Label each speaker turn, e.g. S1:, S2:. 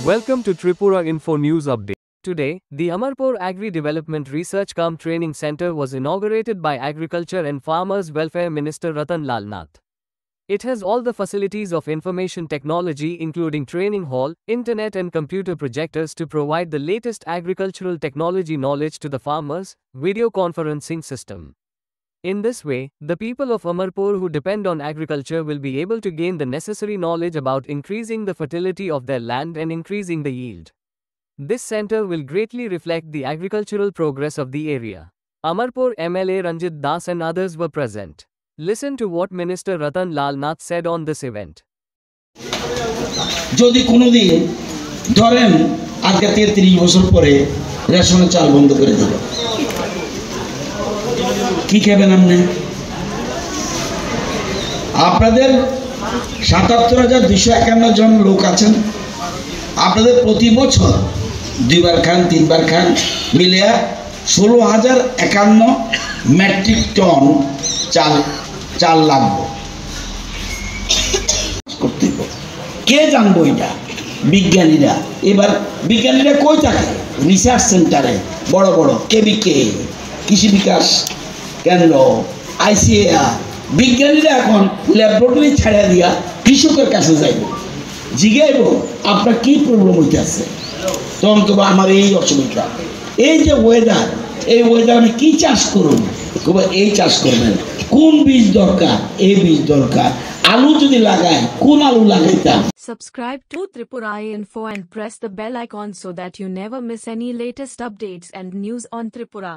S1: Welcome to Tripura Info News Update. Today, the Amarpur Agri Development Research Cum Training Center was inaugurated by Agriculture and Farmers Welfare Minister Ratan Lal Nath. It has all the facilities of information technology including training hall, internet and computer projectors to provide the latest agricultural technology knowledge to the farmers, video conferencing system. In this way, the people of Amarpur who depend on agriculture will be able to gain the necessary knowledge about increasing the fertility of their land and increasing the yield. This center will greatly reflect the agricultural progress of the area. Amarpur MLA Ranjit Das and others were present. Listen to what Minister Ratan Lal Nath said on this event.
S2: যদি কোনোদিন ধরেন আজকে 33 বছর পরে রেশনের চাল বন্ধ করে দিল, কি খাবেন আপনি? আপনাদের ৭৭,২৫১ জন লোক আছেন, আপনাদের প্রতি বছর দুইবার খান তিনবার খান মিলিয়ে ১৬,০৫১ মেট্রিক টন চাল লাগবে করতে। কে জানবো এটা? বিজ্ঞানীরা। এবার বিজ্ঞানীরা কই থাকে? রিসার্চ সেন্টারে, বড় বড় কেবিকে, কৃষি বিকাশ কেন্দ্র, আইসিএআর। বিজ্ঞানীরা এখন ল্যাবরেটরি ছাড়া দিয়া কৃষকের কাছে যাইব, জিজ্ঞাইব আপনার কি প্রবলেম হইতে আছে, তখন তো আমার এই অসুবিধা, এই যে ওয়েদার, এই ওয়েদার আমি কি চাষ করুন, এই চাষ করবেন, কোন বীজ দরকার, এই বীজ দরকার, আলু যদি লাগাই কোন আলু লাগাইতাম।
S3: Subscribe to Tripura Info and press the bell icon so that you never miss any latest updates and news on Tripura.